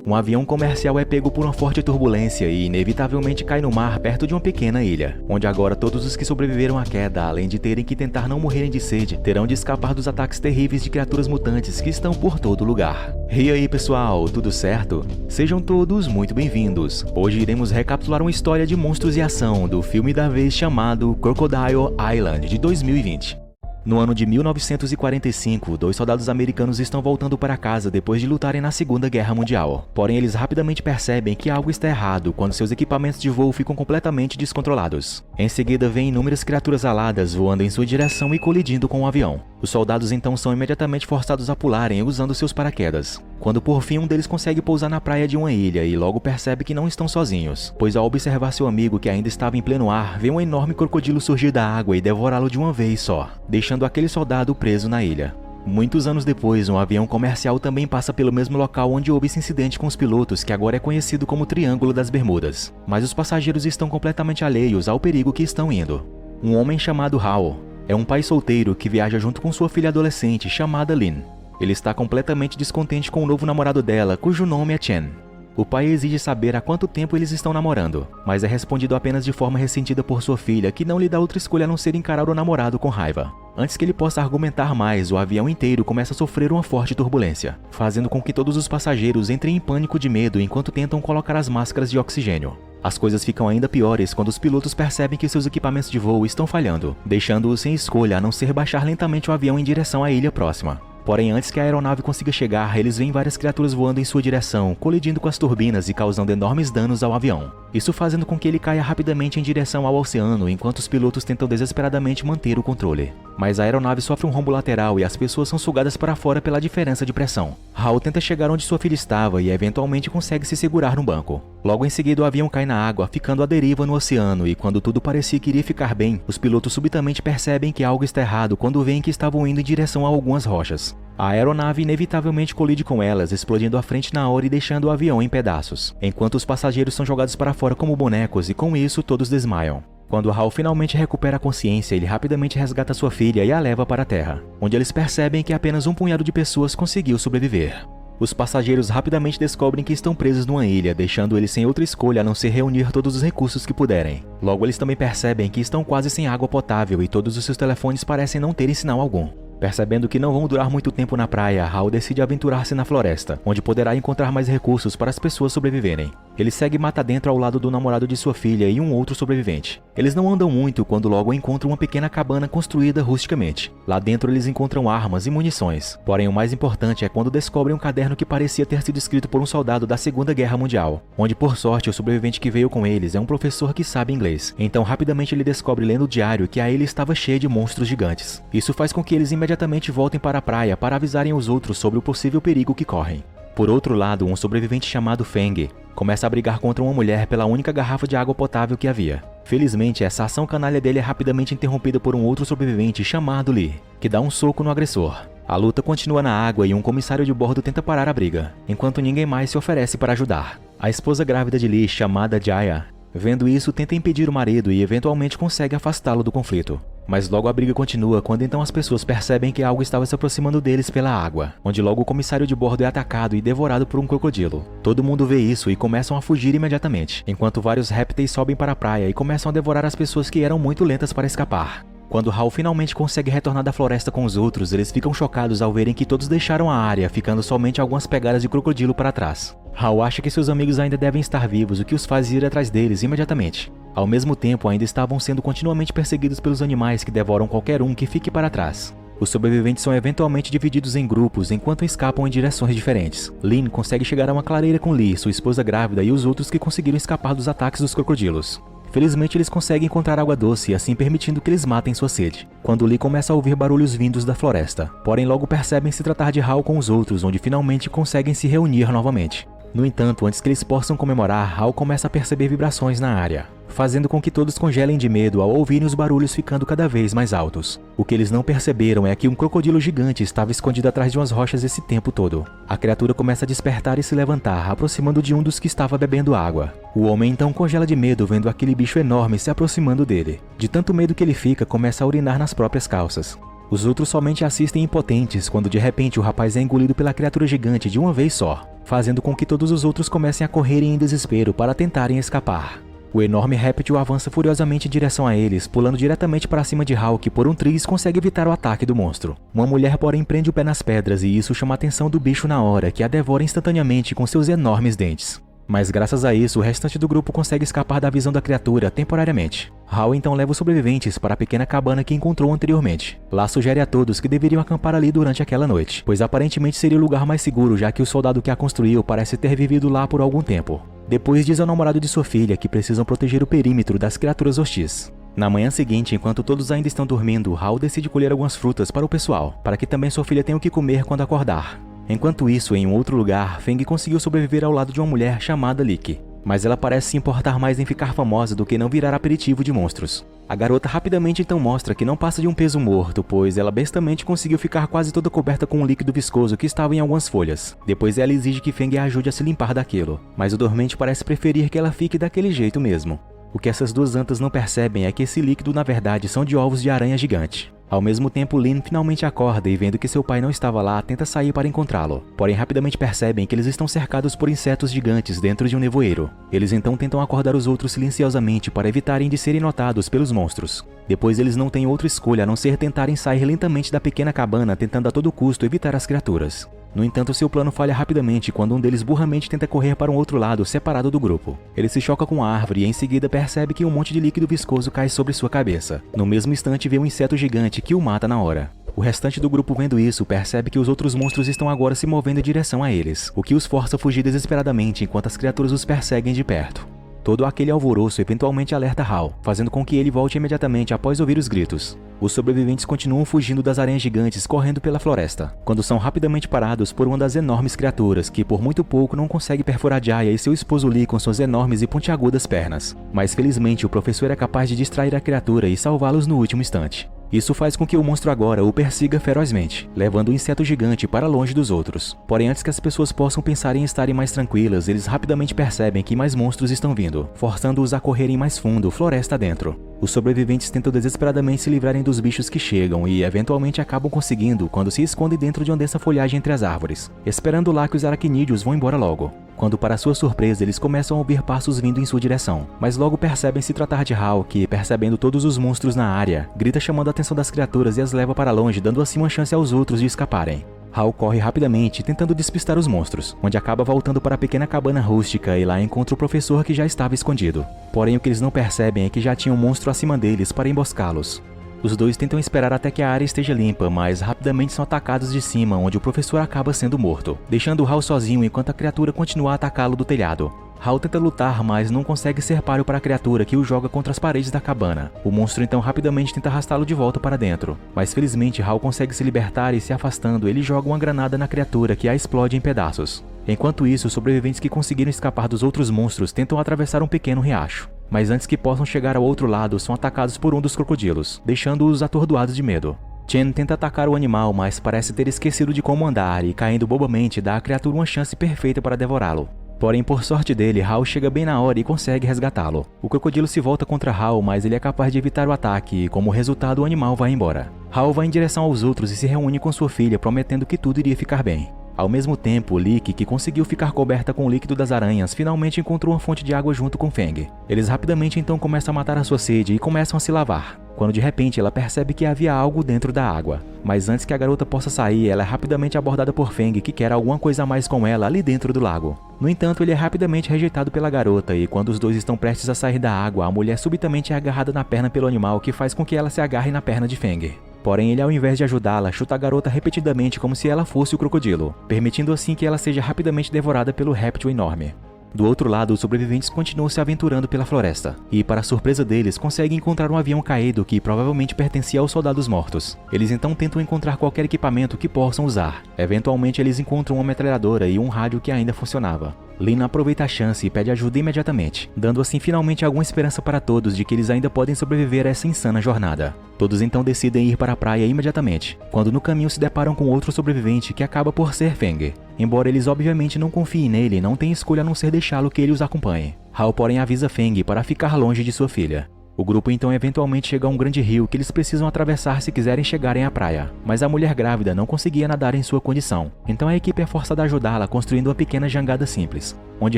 Um avião comercial é pego por uma forte turbulência e inevitavelmente cai no mar perto de uma pequena ilha, onde agora todos os que sobreviveram à queda, além de terem que tentar não morrerem de sede, terão de escapar dos ataques terríveis de criaturas mutantes que estão por todo lugar. E aí pessoal, tudo certo? Sejam todos muito bem-vindos. Hoje iremos recapitular uma história de monstros e ação do filme da vez chamado Crocodile Island, de 2020. No ano de 1945, 2 soldados americanos estão voltando para casa depois de lutarem na Segunda Guerra Mundial. Porém, eles rapidamente percebem que algo está errado quando seus equipamentos de voo ficam completamente descontrolados. Em seguida, vêm inúmeras criaturas aladas voando em sua direção e colidindo com o avião. Os soldados então são imediatamente forçados a pularem usando seus paraquedas. Quando por fim um deles consegue pousar na praia de uma ilha e logo percebe que não estão sozinhos, pois ao observar seu amigo que ainda estava em pleno ar, vê um enorme crocodilo surgir da água e devorá-lo de uma vez só, deixando aquele soldado preso na ilha. Muitos anos depois, um avião comercial também passa pelo mesmo local onde houve esse incidente com os pilotos, que agora é conhecido como Triângulo das Bermudas. Mas os passageiros estão completamente alheios ao perigo que estão indo. Um homem chamado Hal é um pai solteiro que viaja junto com sua filha adolescente chamada Lynn. Ele está completamente descontente com o novo namorado dela, cujo nome é Chen. O pai exige saber há quanto tempo eles estão namorando, mas é respondido apenas de forma ressentida por sua filha, que não lhe dá outra escolha a não ser encarar o namorado com raiva. Antes que ele possa argumentar mais, o avião inteiro começa a sofrer uma forte turbulência, fazendo com que todos os passageiros entrem em pânico de medo enquanto tentam colocar as máscaras de oxigênio. As coisas ficam ainda piores quando os pilotos percebem que seus equipamentos de voo estão falhando, deixando-os sem escolha a não ser baixar lentamente o avião em direção à ilha próxima. Porém, antes que a aeronave consiga chegar, eles veem várias criaturas voando em sua direção, colidindo com as turbinas e causando enormes danos ao avião. Isso fazendo com que ele caia rapidamente em direção ao oceano, enquanto os pilotos tentam desesperadamente manter o controle. Mas a aeronave sofre um rombo lateral e as pessoas são sugadas para fora pela diferença de pressão. Hal tenta chegar onde sua filha estava e eventualmente consegue se segurar no banco. Logo em seguida, o avião cai na água, ficando à deriva no oceano, e quando tudo parecia que iria ficar bem, os pilotos subitamente percebem que algo está errado quando veem que estavam indo em direção a algumas rochas. A aeronave inevitavelmente colide com elas, explodindo à frente na hora e deixando o avião em pedaços, enquanto os passageiros são jogados para fora como bonecos e com isso todos desmaiam. Quando Hal finalmente recupera a consciência, ele rapidamente resgata sua filha e a leva para a terra, onde eles percebem que apenas um punhado de pessoas conseguiu sobreviver. Os passageiros rapidamente descobrem que estão presos numa ilha, deixando eles sem outra escolha a não ser reunir todos os recursos que puderem. Logo eles também percebem que estão quase sem água potável e todos os seus telefones parecem não terem sinal algum. Percebendo que não vão durar muito tempo na praia, Hal decide aventurar-se na floresta, onde poderá encontrar mais recursos para as pessoas sobreviverem. Ele segue mata dentro ao lado do namorado de sua filha e um outro sobrevivente. Eles não andam muito quando logo encontram uma pequena cabana construída rusticamente. Lá dentro eles encontram armas e munições. Porém, o mais importante é quando descobrem um caderno que parecia ter sido escrito por um soldado da Segunda Guerra Mundial, onde por sorte o sobrevivente que veio com eles é um professor que sabe inglês. Então rapidamente ele descobre lendo o diário que a ilha estava cheia de monstros gigantes. Isso faz com que eles imediatamente voltem para a praia para avisarem os outros sobre o possível perigo que correm. Por outro lado, um sobrevivente chamado Feng começa a brigar contra uma mulher pela única garrafa de água potável que havia. Felizmente, essa ação canalha dele é rapidamente interrompida por um outro sobrevivente chamado Lee, que dá um soco no agressor. A luta continua na água e um comissário de bordo tenta parar a briga, enquanto ninguém mais se oferece para ajudar. A esposa grávida de Lee, chamada Jaya, vendo isso, tenta impedir o marido e eventualmente consegue afastá-lo do conflito. Mas logo a briga continua quando então as pessoas percebem que algo estava se aproximando deles pela água, onde logo o comissário de bordo é atacado e devorado por um crocodilo. Todo mundo vê isso e começam a fugir imediatamente, enquanto vários répteis sobem para a praia e começam a devorar as pessoas que eram muito lentas para escapar. Quando Hal finalmente consegue retornar da floresta com os outros, eles ficam chocados ao verem que todos deixaram a área, ficando somente algumas pegadas de crocodilo para trás. Hal acha que seus amigos ainda devem estar vivos, o que os faz ir atrás deles imediatamente. Ao mesmo tempo, ainda estavam sendo continuamente perseguidos pelos animais que devoram qualquer um que fique para trás. Os sobreviventes são eventualmente divididos em grupos enquanto escapam em direções diferentes. Lynn consegue chegar a uma clareira com Lee, sua esposa grávida, e os outros que conseguiram escapar dos ataques dos crocodilos. Felizmente eles conseguem encontrar água doce, assim permitindo que eles matem sua sede, quando Lee começa a ouvir barulhos vindos da floresta. Porém logo percebem se tratar de Hal com os outros, onde finalmente conseguem se reunir novamente. No entanto, antes que eles possam comemorar, Hal começa a perceber vibrações na área, fazendo com que todos congelem de medo ao ouvirem os barulhos ficando cada vez mais altos. O que eles não perceberam é que um crocodilo gigante estava escondido atrás de umas rochas esse tempo todo. A criatura começa a despertar e se levantar, aproximando de um dos que estava bebendo água. O homem então congela de medo vendo aquele bicho enorme se aproximando dele. De tanto medo que ele fica, começa a urinar nas próprias calças. Os outros somente assistem impotentes quando de repente o rapaz é engolido pela criatura gigante de uma vez só, fazendo com que todos os outros comecem a correrem em desespero para tentarem escapar. O enorme réptil avança furiosamente em direção a eles, pulando diretamente para cima de Hal, que por um triz consegue evitar o ataque do monstro. Uma mulher porém prende o pé nas pedras e isso chama a atenção do bicho na hora, que a devora instantaneamente com seus enormes dentes. Mas graças a isso, o restante do grupo consegue escapar da visão da criatura temporariamente. Hal então leva os sobreviventes para a pequena cabana que encontrou anteriormente. Lá sugere a todos que deveriam acampar ali durante aquela noite, pois aparentemente seria o lugar mais seguro, já que o soldado que a construiu parece ter vivido lá por algum tempo. Depois diz ao namorado de sua filha que precisam proteger o perímetro das criaturas hostis. Na manhã seguinte, enquanto todos ainda estão dormindo, Hal decide colher algumas frutas para o pessoal, para que também sua filha tenha o que comer quando acordar. Enquanto isso, em um outro lugar, Feng conseguiu sobreviver ao lado de uma mulher chamada Lick, mas ela parece se importar mais em ficar famosa do que não virar aperitivo de monstros. A garota rapidamente então mostra que não passa de um peso morto, pois ela bestamente conseguiu ficar quase toda coberta com um líquido viscoso que estava em algumas folhas. Depois ela exige que Feng a ajude a se limpar daquilo, mas o dormente parece preferir que ela fique daquele jeito mesmo. O que essas duas antas não percebem é que esse líquido na verdade são de ovos de aranha gigante. Ao mesmo tempo, Lin finalmente acorda e vendo que seu pai não estava lá, tenta sair para encontrá-lo. Porém, rapidamente percebem que eles estão cercados por insetos gigantes dentro de um nevoeiro. Eles então tentam acordar os outros silenciosamente para evitarem de serem notados pelos monstros. Depois eles não têm outra escolha a não ser tentarem sair lentamente da pequena cabana, tentando a todo custo evitar as criaturas. No entanto, seu plano falha rapidamente quando um deles burramente tenta correr para um outro lado, separado do grupo. Ele se choca com a árvore e em seguida percebe que um monte de líquido viscoso cai sobre sua cabeça. No mesmo instante, vê um inseto gigante que o mata na hora. O restante do grupo, vendo isso, percebe que os outros monstros estão agora se movendo em direção a eles, o que os força a fugir desesperadamente enquanto as criaturas os perseguem de perto. Todo aquele alvoroço eventualmente alerta Hal, fazendo com que ele volte imediatamente após ouvir os gritos. Os sobreviventes continuam fugindo das aranhas gigantes correndo pela floresta, quando são rapidamente parados por uma das enormes criaturas que por muito pouco não consegue perfurar Jaya e seu esposo Lee com suas enormes e pontiagudas pernas. Mas felizmente o professor é capaz de distrair a criatura e salvá-los no último instante. Isso faz com que o monstro agora o persiga ferozmente, levando o inseto gigante para longe dos outros. Porém, antes que as pessoas possam pensar em estarem mais tranquilas, eles rapidamente percebem que mais monstros estão vindo, forçando-os a correrem mais fundo, floresta dentro. Os sobreviventes tentam desesperadamente se livrarem dos bichos que chegam e eventualmente acabam conseguindo quando se escondem dentro de uma densa folhagem entre as árvores, esperando lá que os aracnídeos vão embora logo. Quando, para sua surpresa, eles começam a ouvir passos vindo em sua direção, mas logo percebem se tratar de Hal, que, percebendo todos os monstros na área, grita chamando a atenção das criaturas e as leva para longe, dando assim uma chance aos outros de escaparem. Hal corre rapidamente, tentando despistar os monstros, onde acaba voltando para a pequena cabana rústica e lá encontra o professor que já estava escondido. Porém, o que eles não percebem é que já tinha um monstro acima deles para emboscá-los. Os dois tentam esperar até que a área esteja limpa, mas rapidamente são atacados de cima, onde o professor acaba sendo morto, deixando Hal sozinho enquanto a criatura continua a atacá-lo do telhado. Hal tenta lutar, mas não consegue ser páreo para a criatura que o joga contra as paredes da cabana. O monstro então rapidamente tenta arrastá-lo de volta para dentro, mas felizmente Hal consegue se libertar e se afastando, ele joga uma granada na criatura que a explode em pedaços. Enquanto isso, os sobreviventes que conseguiram escapar dos outros monstros tentam atravessar um pequeno riacho. Mas antes que possam chegar ao outro lado, são atacados por um dos crocodilos, deixando-os atordoados de medo. Chen tenta atacar o animal, mas parece ter esquecido de como andar e, caindo bobamente, dá à criatura uma chance perfeita para devorá-lo. Porém, por sorte dele, Hal chega bem na hora e consegue resgatá-lo. O crocodilo se volta contra Hal, mas ele é capaz de evitar o ataque e, como resultado, o animal vai embora. Hal vai em direção aos outros e se reúne com sua filha, prometendo que tudo iria ficar bem. Ao mesmo tempo, Lick, que conseguiu ficar coberta com o líquido das aranhas, finalmente encontrou uma fonte de água junto com Feng. Eles rapidamente então começam a matar a sua sede e começam a se lavar, quando de repente ela percebe que havia algo dentro da água. Mas antes que a garota possa sair, ela é rapidamente abordada por Feng, que quer alguma coisa a mais com ela ali dentro do lago. No entanto, ele é rapidamente rejeitado pela garota e quando os dois estão prestes a sair da água, a mulher subitamente é agarrada na perna pelo animal, que faz com que ela se agarre na perna de Feng. Porém, ele, ao invés de ajudá-la, chuta a garota repetidamente como se ela fosse o crocodilo, permitindo assim que ela seja rapidamente devorada pelo réptil enorme. Do outro lado, os sobreviventes continuam se aventurando pela floresta, e para surpresa deles, conseguem encontrar um avião caído que provavelmente pertencia aos soldados mortos. Eles então tentam encontrar qualquer equipamento que possam usar. Eventualmente, eles encontram uma metralhadora e um rádio que ainda funcionava. Lin aproveita a chance e pede ajuda imediatamente, dando assim finalmente alguma esperança para todos de que eles ainda podem sobreviver a essa insana jornada. Todos então decidem ir para a praia imediatamente, quando no caminho se deparam com outro sobrevivente que acaba por ser Feng. Embora eles obviamente não confiem nele, não têm escolha a não ser deixá-lo que ele os acompanhe. Hal porém avisa Feng para ficar longe de sua filha. O grupo então eventualmente chega a um grande rio que eles precisam atravessar se quiserem chegarem à praia, mas a mulher grávida não conseguia nadar em sua condição, então a equipe é forçada a ajudá-la construindo uma pequena jangada simples, onde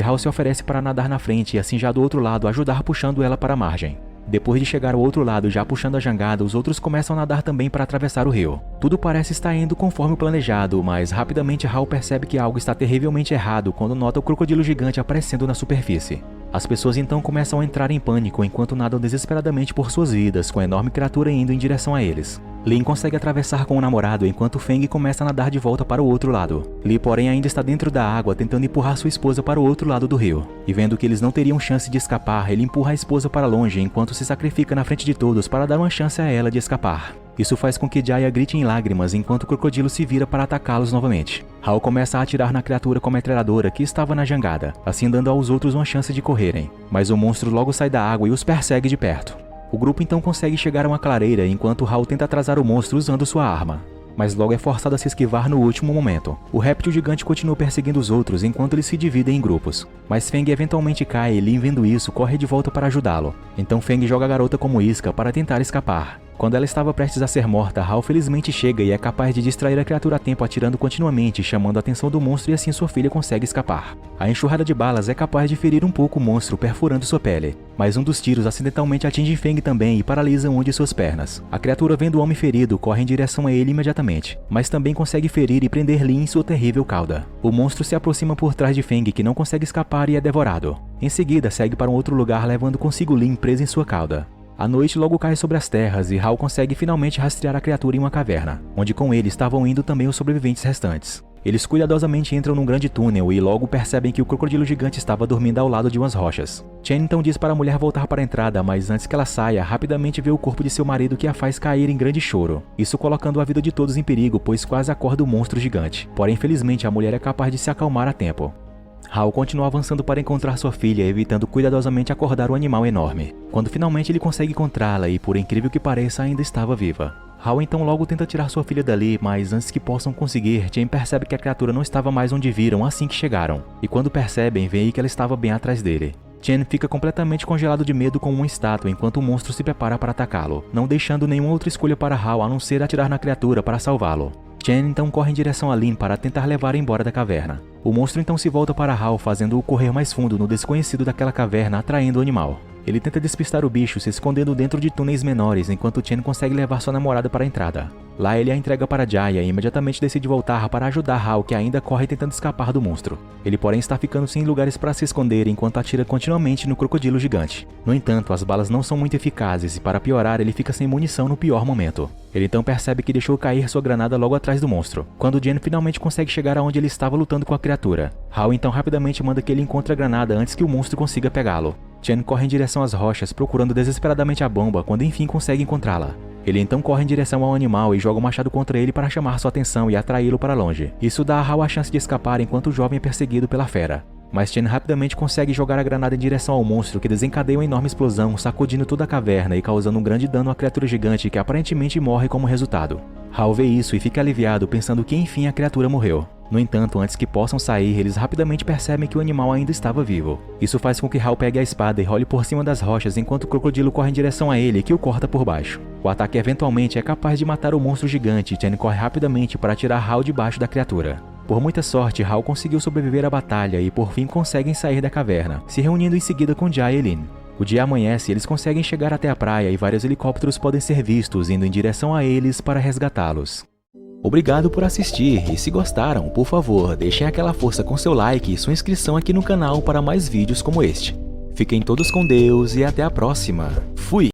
Hal se oferece para nadar na frente e assim já do outro lado ajudar puxando ela para a margem. Depois de chegar ao outro lado já puxando a jangada, os outros começam a nadar também para atravessar o rio. Tudo parece estar indo conforme o planejado, mas rapidamente Hal percebe que algo está terrivelmente errado quando nota o crocodilo gigante aparecendo na superfície. As pessoas então começam a entrar em pânico enquanto nadam desesperadamente por suas vidas, com a enorme criatura indo em direção a eles. Lin consegue atravessar com o namorado enquanto Feng começa a nadar de volta para o outro lado. Lee, porém, ainda está dentro da água tentando empurrar sua esposa para o outro lado do rio. E vendo que eles não teriam chance de escapar, ele empurra a esposa para longe enquanto se sacrifica na frente de todos para dar uma chance a ela de escapar. Isso faz com que Jaya grite em lágrimas enquanto o crocodilo se vira para atacá-los novamente. Hal começa a atirar na criatura com a metralhadora que estava na jangada, assim dando aos outros uma chance de correrem. Mas o monstro logo sai da água e os persegue de perto. O grupo então consegue chegar a uma clareira enquanto Hal tenta atrasar o monstro usando sua arma, mas logo é forçado a se esquivar no último momento. O réptil gigante continua perseguindo os outros enquanto eles se dividem em grupos, mas Feng eventualmente cai e Lin, vendo isso, corre de volta para ajudá-lo. Então Feng joga a garota como isca para tentar escapar. Quando ela estava prestes a ser morta, Hal felizmente chega e é capaz de distrair a criatura a tempo atirando continuamente, chamando a atenção do monstro e assim sua filha consegue escapar. A enxurrada de balas é capaz de ferir um pouco o monstro, perfurando sua pele, mas um dos tiros acidentalmente atinge Feng também e paralisa uma de suas pernas. A criatura, vendo o homem ferido, corre em direção a ele imediatamente, mas também consegue ferir e prender Lin em sua terrível cauda. O monstro se aproxima por trás de Feng, que não consegue escapar e é devorado. Em seguida, segue para um outro lugar levando consigo Lin presa em sua cauda. A noite logo cai sobre as terras e Hal consegue finalmente rastrear a criatura em uma caverna, onde com ele estavam indo também os sobreviventes restantes. Eles cuidadosamente entram num grande túnel e logo percebem que o crocodilo gigante estava dormindo ao lado de umas rochas. Chen então diz para a mulher voltar para a entrada, mas antes que ela saia, rapidamente vê o corpo de seu marido que a faz cair em grande choro. Isso colocando a vida de todos em perigo, pois quase acorda o monstro gigante. Porém, felizmente, a mulher é capaz de se acalmar a tempo. Hal continua avançando para encontrar sua filha, evitando cuidadosamente acordar o animal enorme. Quando finalmente ele consegue encontrá-la e, por incrível que pareça, ainda estava viva. Hal então logo tenta tirar sua filha dali, mas antes que possam conseguir, Chen percebe que a criatura não estava mais onde viram assim que chegaram. E quando percebem, veem que ela estava bem atrás dele. Chen fica completamente congelado de medo como uma estátua enquanto o monstro se prepara para atacá-lo, não deixando nenhuma outra escolha para Hal a não ser atirar na criatura para salvá-lo. Chen então corre em direção a Lin para tentar levá-la embora da caverna. O monstro então se volta para Hal, fazendo-o correr mais fundo no desconhecido daquela caverna, atraindo o animal. Ele tenta despistar o bicho, se escondendo dentro de túneis menores, enquanto Chen consegue levar sua namorada para a entrada. Lá ele a entrega para Jaya e imediatamente decide voltar para ajudar Hal, que ainda corre tentando escapar do monstro. Ele porém está ficando sem lugares para se esconder enquanto atira continuamente no crocodilo gigante. No entanto, as balas não são muito eficazes e para piorar ele fica sem munição no pior momento. Ele então percebe que deixou cair sua granada logo atrás do monstro, quando Jen finalmente consegue chegar aonde ele estava lutando com a criatura. Hal então rapidamente manda que ele encontre a granada antes que o monstro consiga pegá-lo. Chen corre em direção às rochas, procurando desesperadamente a bomba quando enfim consegue encontrá-la. Ele então corre em direção ao animal e joga o machado contra ele para chamar sua atenção e atraí-lo para longe. Isso dá a Hal a chance de escapar enquanto o jovem é perseguido pela fera. Mas Chen rapidamente consegue jogar a granada em direção ao monstro, que desencadeia uma enorme explosão, sacudindo toda a caverna e causando um grande dano à criatura gigante que aparentemente morre como resultado. Hal vê isso e fica aliviado, pensando que enfim a criatura morreu. No entanto, antes que possam sair, eles rapidamente percebem que o animal ainda estava vivo. Isso faz com que Hal pegue a espada e role por cima das rochas enquanto o crocodilo corre em direção a ele, que o corta por baixo. O ataque eventualmente é capaz de matar o monstro gigante e Chen corre rapidamente para tirar Hal debaixo da criatura. Por muita sorte, Hal conseguiu sobreviver à batalha e por fim conseguem sair da caverna, se reunindo em seguida com Jaya e Lin. O dia amanhece e eles conseguem chegar até a praia e vários helicópteros podem ser vistos indo em direção a eles para resgatá-los. Obrigado por assistir e se gostaram, por favor, deixem aquela força com seu like e sua inscrição aqui no canal para mais vídeos como este. Fiquem todos com Deus e até a próxima!